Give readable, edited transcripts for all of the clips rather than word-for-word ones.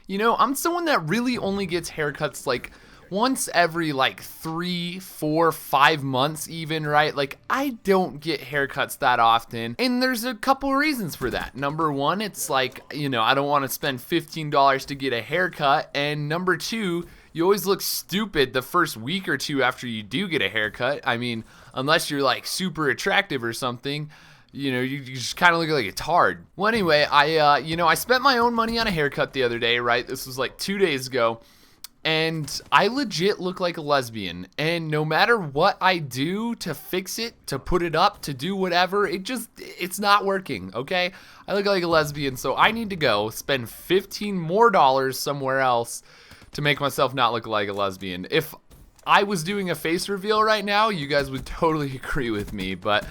I'm someone that really only gets haircuts like once every like 3, 4, 5 months even, right? Like I don't get haircuts that often, and there's a couple reasons for that. Number one, it's like, I don't want to spend $15 to get a haircut, and number two, you always look stupid the first week or two after you do get a haircut. I mean, unless you're like super attractive or something. You just kind of look like a tard. Well, anyway, I spent my own money on a haircut the other day, right? This was like 2 days ago. And I legit look like a lesbian. And no matter what I do to fix it, to put it up, to do whatever, it's not working, okay? I look like a lesbian, so I need to go spend $15 more somewhere else to make myself not look like a lesbian. If I was doing a face reveal right now, you guys would totally agree with me, but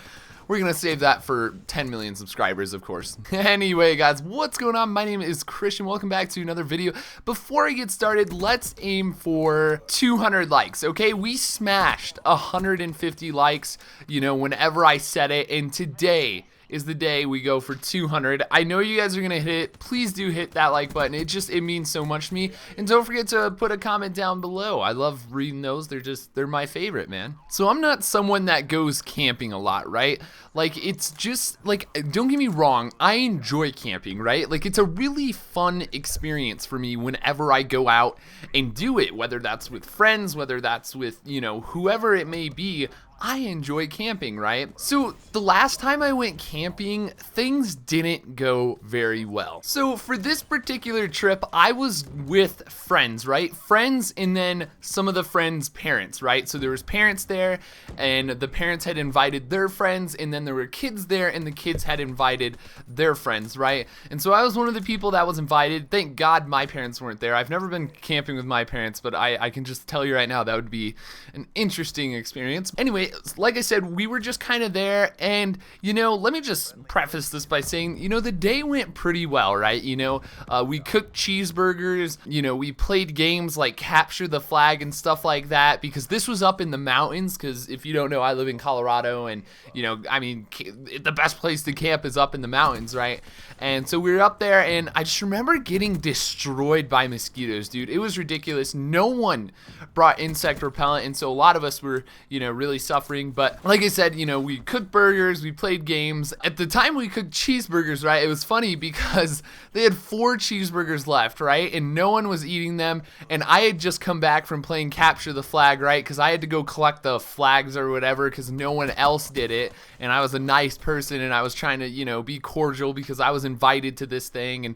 we're going to save that for 10 million subscribers, of course. Anyway, guys, what's going on? My name is Christian. Welcome back to another video. Before I get started, let's aim for 200 likes, okay? We smashed 150 likes, whenever I said it, and today is the day we go for 200. I know you guys are gonna hit it. Please do hit that like button. It means so much to me. And don't forget to put a comment down below. I love reading those. They're my favorite, man. So I'm not someone that goes camping a lot, right? Like it's just like, don't get me wrong, I enjoy camping, right? Like it's a really fun experience for me whenever I go out and do it, whether that's with friends, whether that's with, whoever it may be. I enjoy camping, right? So the last time I went camping, things didn't go very well. So for this particular trip, I was with friends, right? Friends and then some of the friends' parents, right? So there was parents there and the parents had invited their friends, and then there were kids there and the kids had invited their friends, right? And so I was one of the people that was invited. Thank God my parents weren't there. I've never been camping with my parents, but I can just tell you right now that would be an interesting experience. Anyway, like I said, we were just kind of there, and let me just preface this by saying, the day went pretty well, right? We cooked cheeseburgers, we played games like capture the flag and stuff like that, because this was up in the mountains, because if you don't know, I live in Colorado, and the best place to camp is up in the mountains, right? And so we were up there, and I just remember getting destroyed by mosquitoes, dude. It was ridiculous. No one brought insect repellent, and so a lot of us were, really suffering. But like I said, we cooked burgers, we played games. At the time we cooked cheeseburgers, right? It was funny because they had 4 cheeseburgers left, right? And no one was eating them. And I had just come back from playing capture the flag, right? Because I had to go collect the flags or whatever because no one else did it. And I was a nice person, and I was trying to, be cordial because I was invited to this thing, and,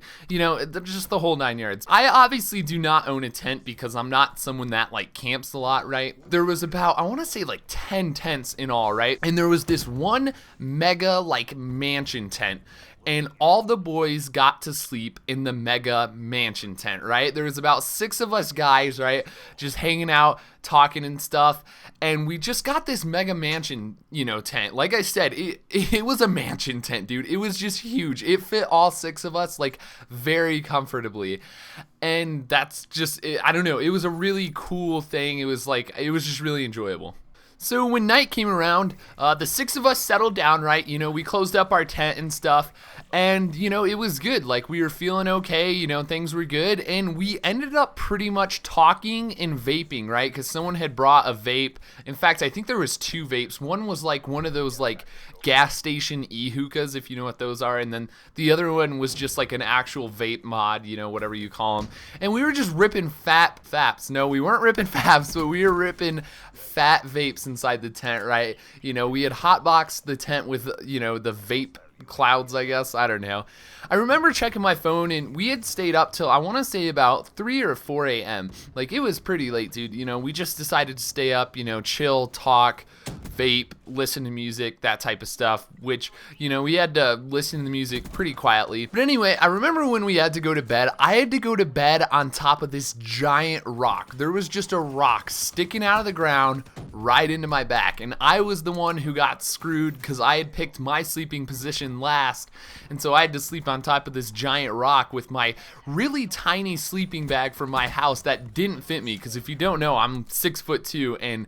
just the whole 9 yards. I obviously do not own a tent because I'm not someone that like camps a lot, right? There was about, I want to say like 10 tents in all, right? And there was this one mega like mansion tent, and all the boys got to sleep in the mega mansion tent, right? There was about 6 of us guys, right? Just hanging out, talking and stuff. And we just got this mega mansion, tent. Like I said, it was a mansion tent, dude. It was just huge. It fit all 6 of us, like, very comfortably. And that's just, I don't know. It was a really cool thing. It was just really enjoyable. So when night came around, the 6 of us settled down, right? We closed up our tent and stuff, and, it was good. Like, we were feeling okay, things were good, and we ended up pretty much talking and vaping, right? Because someone had brought a vape. In fact, I think there was 2 vapes. One was, like, one of those, like, gas station e-hookahs, if you know what those are, and then the other one was just, like, an actual vape mod, whatever you call them. And we were just ripping faps. No, we weren't ripping faps, but we were ripping fat vapes inside the tent, right? We had hotboxed the tent with, the vape clouds, I guess. I don't know. I remember checking my phone, and we had stayed up till, I want to say, about 3 or 4 a.m. Like, it was pretty late, dude. We just decided to stay up, chill, talk, vape, listen to music, that type of stuff, which, we had to listen to the music pretty quietly. But anyway, I remember when we had to go to bed, I had to go to bed on top of this giant rock. There was just a rock sticking out of the ground right into my back, and I was the one who got screwed because I had picked my sleeping position last, and so I had to sleep on top of this giant rock with my really tiny sleeping bag from my house that didn't fit me, because if you don't know, I'm 6'2", and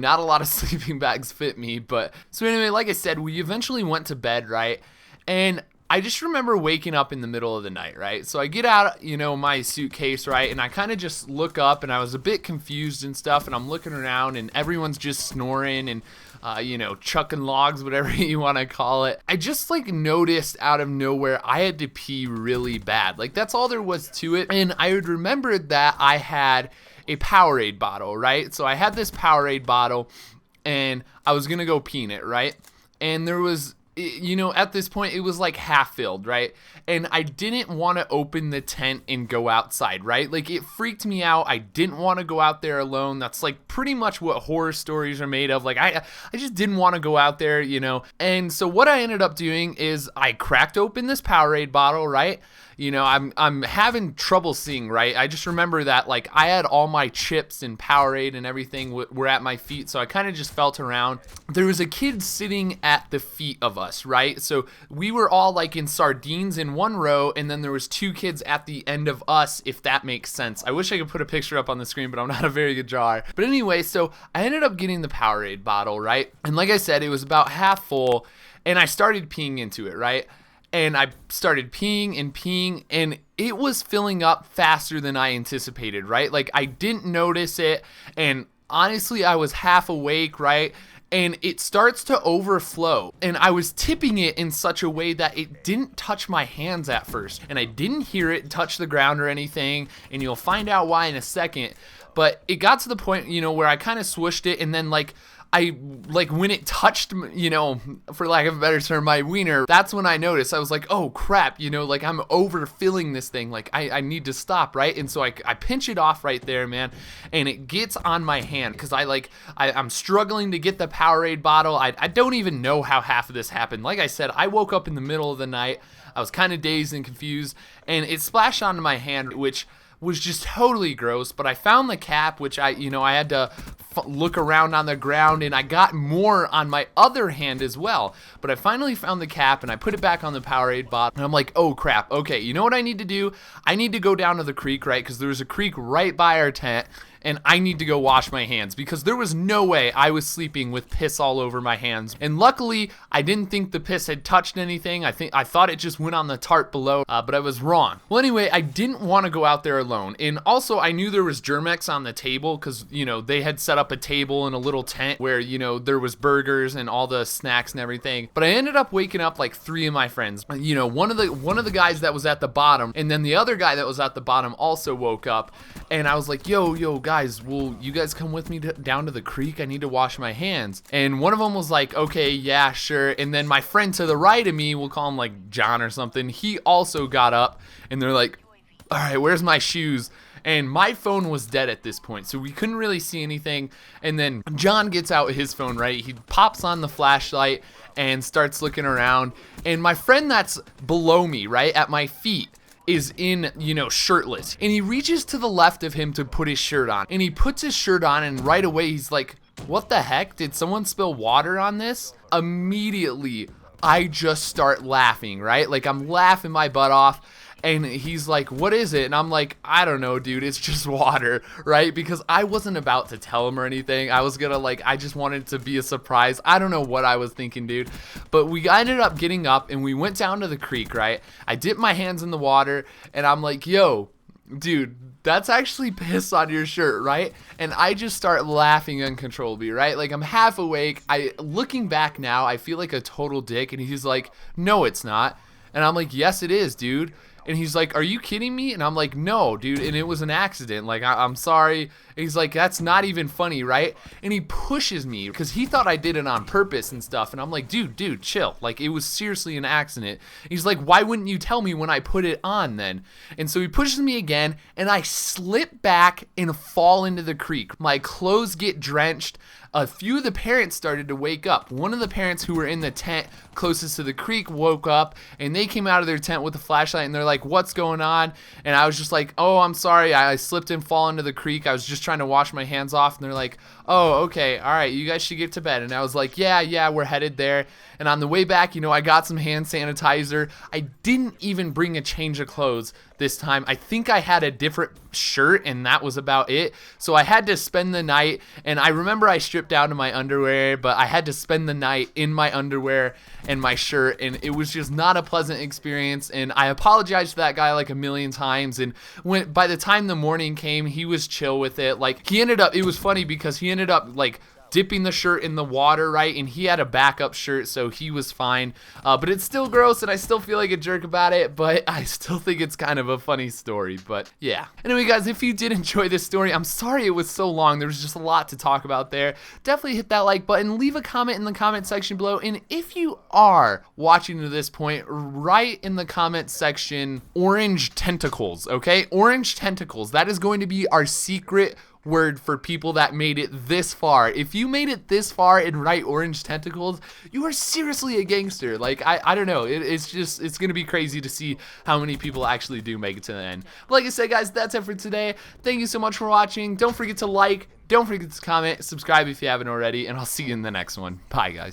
not a lot of sleeping bags fit me. But so anyway, like I said, we eventually went to bed, right? And I just remember waking up in the middle of the night, right? So I get out, my suitcase, right? And I kind of just look up, and I was a bit confused and stuff, and I'm looking around, and everyone's just snoring and chucking logs, whatever you want to call it. I just noticed out of nowhere I had to pee really bad. That's all there was to it. And I would remember that I had a Powerade bottle, right? So I had this Powerade bottle, and I was gonna go pee in it, right? And there was, at this point it was half filled, right? And I didn't want to open the tent and go outside, right? It freaked me out. I didn't want to go out there alone. That's pretty much what horror stories are made of. I just didn't want to go out there, And so what I ended up doing is I cracked open this Powerade bottle, right? I'm having trouble seeing, right? I just remember that I had all my chips and Powerade and everything were at my feet, so I kind of just felt around. There was a kid sitting at the feet of us, right? So we were all in sardines in one row, and then there was two kids at the end of us, if that makes sense. I wish I could put a picture up on the screen, but I'm not a very good drawer. But anyway, so I ended up getting the Powerade bottle, right? And like I said, it was about half full, and I started peeing into it, right? And I started peeing, and it was filling up faster than I anticipated, right? I didn't notice it, and honestly, I was half awake, right? And it starts to overflow, and I was tipping it in such a way that it didn't touch my hands at first, and I didn't hear it touch the ground or anything, and you'll find out why in a second. But it got to the point, where I kind of swooshed it, and then when it touched, for lack of a better term, my wiener, that's when I noticed. I was like, oh crap, I'm overfilling this thing. I need to stop, right? And so I pinch it off right there, man, and it gets on my hand because I'm struggling to get the Powerade bottle. I don't even know how half of this happened. Like I said, I woke up in the middle of the night. I was kind of dazed and confused, and it splashed onto my hand, which was just totally gross. But I found the cap, which I had to look around on the ground, and I got more on my other hand as well. But I finally found the cap, and I put it back on the Powerade bottle, and I'm like, oh crap, okay, you know what I need to do? I need to go down to the creek, right? Because there was a creek right by our tent, and I need to go wash my hands because there was no way I was sleeping with piss all over my hands. And luckily, I didn't think the piss had touched anything. I thought it just went on the tarp below, but I was wrong. Well, anyway, I didn't want to go out there alone. And also, I knew there was Germex on the table because, they had set up a table in a little tent where, there was burgers and all the snacks and everything. But I ended up waking up three of my friends. One of the guys that was at the bottom, and then the other guy that was at the bottom also woke up. And I was like, yo, guys, will you guys come with me down to the creek? I need to wash my hands. And one of them was like, okay, yeah, sure. And then my friend to the right of me, we'll call him John or something, he also got up, and they're like, all right, where's my shoes? And my phone was dead at this point, so we couldn't really see anything. And then John gets out his phone, right? He pops on the flashlight and starts looking around. And my friend that's below me, right, at my feet, is in, shirtless. And he reaches to the left of him to put his shirt on. And he puts his shirt on, and right away he's like, what the heck? Did someone spill water on this? Immediately, I just start laughing, right? I'm laughing my butt off. And he's like, what is it? And I'm like, I don't know, dude. It's just water, right? Because I wasn't about to tell him or anything. I was gonna I just wanted it to be a surprise. I don't know what I was thinking, dude. But we ended up getting up and we went down to the creek, right? I dipped my hands in the water and I'm like, yo, dude, that's actually piss on your shirt, right? And I just start laughing uncontrollably, right? I'm half awake. Looking back now, I feel like a total dick. And he's like, no, it's not. And I'm like, yes, it is, dude. And he's like, are you kidding me? And I'm like, no, dude. And it was an accident. I'm sorry. And he's like, that's not even funny, right? And he pushes me because he thought I did it on purpose and stuff. And I'm like, dude, chill. It was seriously an accident. And he's like, why wouldn't you tell me when I put it on then? And so he pushes me again, and I slip back and fall into the creek. My clothes get drenched. A few of the parents started to wake up. One of the parents who were in the tent closest to the creek woke up, and they came out of their tent with a flashlight, and they're like, what's going on? And I was just like, oh, I'm sorry, I slipped and fall into the creek. I was just trying to wash my hands off. And they're like, oh, okay, all right, you guys should get to bed. And I was like, yeah, we're headed there. And on the way back, I got some hand sanitizer. I didn't even bring a change of clothes this time. I think I had a different shirt and that was about it. So I had to spend the night, and I remember I stripped down to my underwear, but I had to spend the night in my underwear and my shirt, and it was just not a pleasant experience. And I apologized to that guy like a million times, and by the time the morning came, he was chill with it. Like, it was funny because he ended up like dipping the shirt in the water, right? And he had a backup shirt, so he was fine. But it's still gross, and I still feel like a jerk about it, but I still think it's kind of a funny story. But yeah. Anyway, guys, if you did enjoy this story, I'm sorry it was so long. There was just a lot to talk about there. Definitely hit that like button. Leave a comment in the comment section below. And if you are watching to this point, write in the comment section orange tentacles, okay? Orange tentacles. That is going to be our secret word for people that made it this far. If you made it this far and write orange tentacles, you are seriously a gangster. Like, I don't know. It's gonna be crazy to see how many people actually do make it to the end. But like I said, guys, that's it for today. Thank you so much for watching. Don't forget to like, don't forget to comment, subscribe if you haven't already, and I'll see you in the next one. Bye, guys.